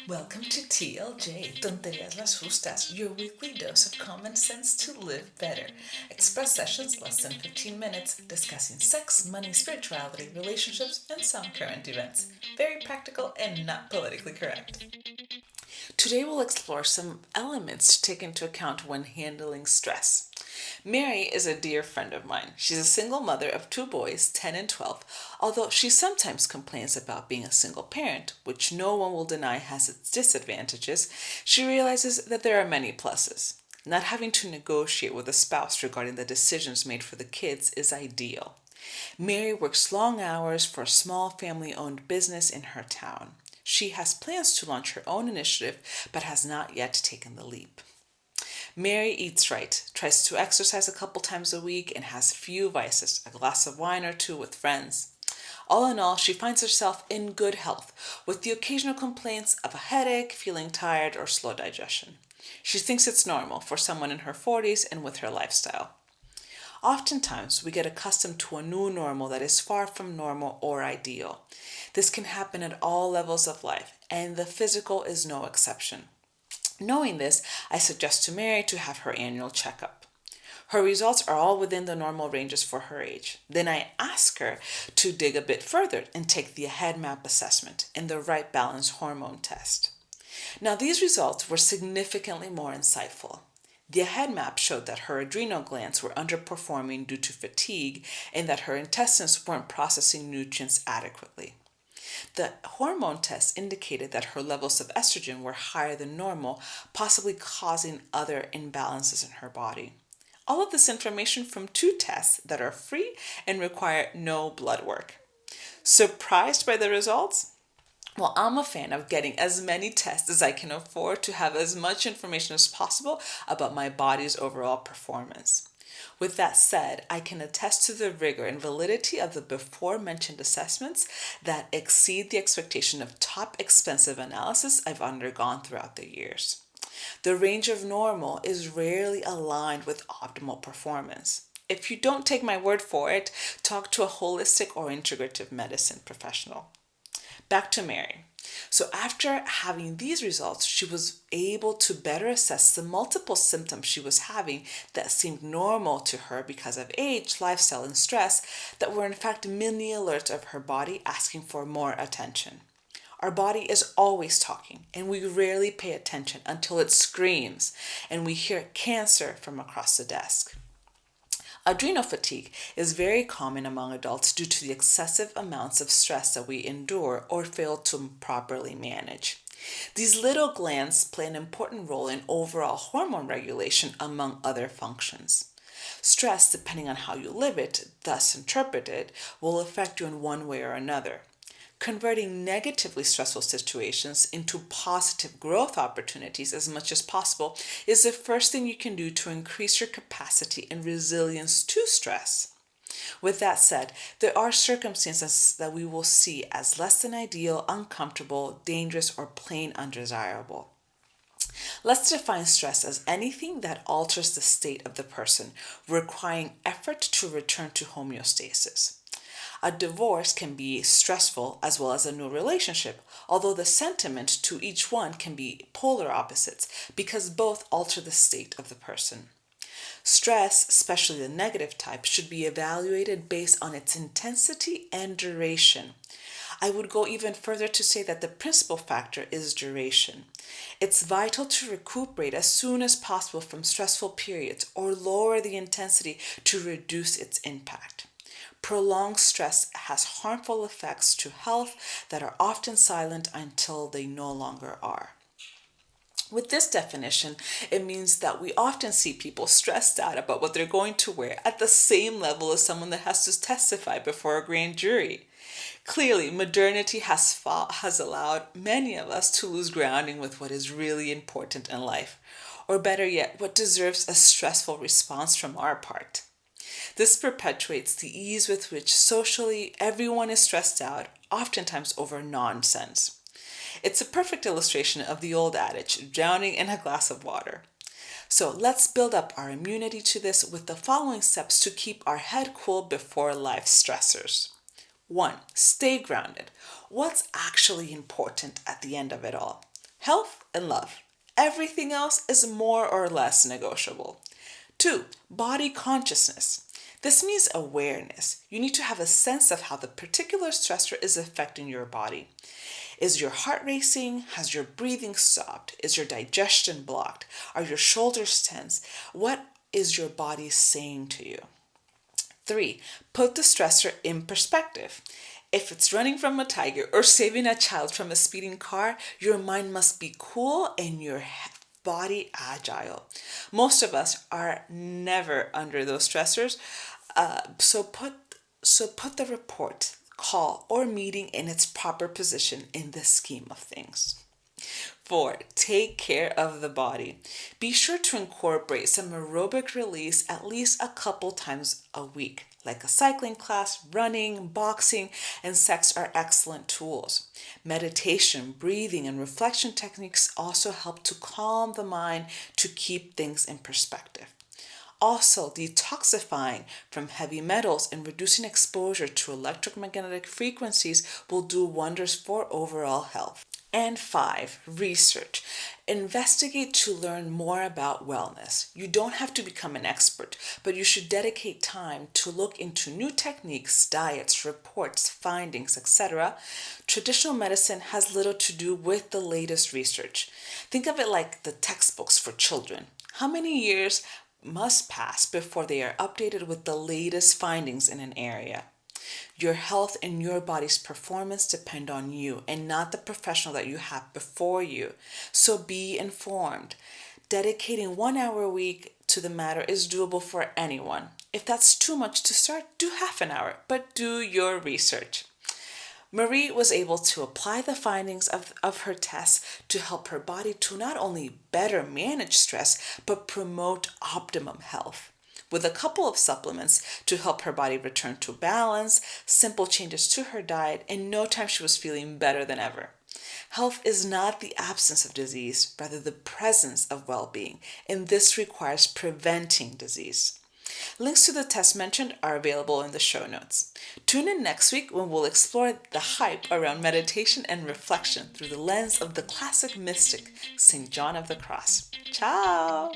Welcome to TLJ, Tonterías Las Justas, your weekly dose of common sense to live better. Express sessions less than 15 minutes, discussing sex, money, spirituality, relationships, and some current events. Very practical and not politically correct. Today we'll explore some elements to take into account when handling stress. Mary is a dear friend of mine. She's a single mother of two boys, 10 and 12, although she sometimes complains about being a single parent, which no one will deny has its disadvantages. She realizes that there are many pluses. Not having to negotiate with a spouse regarding the decisions made for the kids is ideal. Mary works long hours for a small family owned business in her town. She has plans to launch her own initiative, but has not yet taken the leap. Mary eats right, tries to exercise a couple times a week, and has few vices, a glass of wine or two with friends. All in all, she finds herself in good health, with the occasional complaints of a headache, feeling tired, or slow digestion. She thinks it's normal for someone in her 40s and with her lifestyle. Oftentimes, we get accustomed to a new normal that is far from normal or ideal. This can happen at all levels of life, and the physical is no exception. Knowing this, I suggest to Mary to have her annual checkup. Her results are all within the normal ranges for her age. Then I ask her to dig a bit further and take the head map assessment and the right balance hormone test. Now, these results were significantly more insightful. The head map showed that her adrenal glands were underperforming due to fatigue and that her intestines weren't processing nutrients adequately. The hormone test indicated that her levels of estrogen were higher than normal, possibly causing other imbalances in her body. All of this information from two tests that are free and require no blood work. Surprised by the results? Well, I'm a fan of getting as many tests as I can afford to have as much information as possible about my body's overall performance. With that said, I can attest to the rigor and validity of the before mentioned assessments that exceed the expectation of top expensive analysis I've undergone throughout the years. The range of normal is rarely aligned with optimal performance. If you don't take my word for it, talk to a holistic or integrative medicine professional. Back to Mary. So, after having these results, she was able to better assess the multiple symptoms she was having that seemed normal to her because of age, lifestyle, and stress, that were in fact mini alerts of her body asking for more attention. Our body is always talking, and we rarely pay attention until it screams and we hear cancer from across the desk. Adrenal fatigue is very common among adults due to the excessive amounts of stress that we endure or fail to properly manage. These little glands play an important role in overall hormone regulation, among other functions. Stress, depending on how you live it, thus interpreted, will affect you in one way or another. Converting negatively stressful situations into positive growth opportunities as much as possible is the first thing you can do to increase your capacity and resilience to stress. With that said, there are circumstances that we will see as less than ideal, uncomfortable, dangerous, or plain undesirable. Let's define stress as anything that alters the state of the person, requiring effort to return to homeostasis. A divorce can be stressful as well as a new relationship, although the sentiment to each one can be polar opposites because both alter the state of the person. Stress, especially the negative type, should be evaluated based on its intensity and duration. I would go even further to say that the principal factor is duration. It's vital to recuperate as soon as possible from stressful periods or lower the intensity to reduce its impact. Prolonged stress has harmful effects to health that are often silent until they no longer are. With this definition, it means that we often see people stressed out about what they're going to wear at the same level as someone that has to testify before a grand jury. Clearly, modernity has allowed many of us to lose grounding with what is really important in life, or better yet, what deserves a stressful response from our part. This perpetuates the ease with which socially everyone is stressed out, oftentimes over nonsense. It's a perfect illustration of the old adage, drowning in a glass of water. So let's build up our immunity to this with the following steps to keep our head cool before life's stressors. 1. Stay grounded. What's actually important at the end of it all? Health and love. Everything else is more or less negotiable. 2. Body consciousness. This means awareness. You need to have a sense of how the particular stressor is affecting your body. Is your heart racing? Has your breathing stopped? Is your digestion blocked? Are your shoulders tense? What is your body saying to you? 3. Put the stressor in perspective. If it's running from a tiger or saving a child from a speeding car, your mind must be cool and your body agile. Most of us are never under those stressors, so put the report, call, or meeting in its proper position in the scheme of things. 4. Take care of the body. Be sure to incorporate some aerobic release at least a couple times a week, like a cycling class, running, boxing, and sex are excellent tools. Meditation, breathing, and reflection techniques also help to calm the mind to keep things in perspective. Also, detoxifying from heavy metals and reducing exposure to electromagnetic frequencies will do wonders for overall health. And 5, research. Investigate to learn more about wellness. You don't have to become an expert, but you should dedicate time to look into new techniques, diets, reports, findings, etc. Traditional medicine has little to do with the latest research. Think of it like the textbooks for children. How many years must pass before they are updated with the latest findings in an area? Your health and your body's performance depend on you and not the professional that you have before you. So be informed. Dedicating 1 hour a week to the matter is doable for anyone. If that's too much to start, do half an hour, but do your research. Marie was able to apply the findings of her tests to help her body to not only better manage stress, but promote optimum health. With a couple of supplements to help her body return to balance, simple changes to her diet, in no time she was feeling better than ever. Health is not the absence of disease, rather the presence of well-being, and this requires preventing disease. Links to the tests mentioned are available in the show notes. Tune in next week when we'll explore the hype around meditation and reflection through the lens of the classic mystic, St. John of the Cross. Ciao!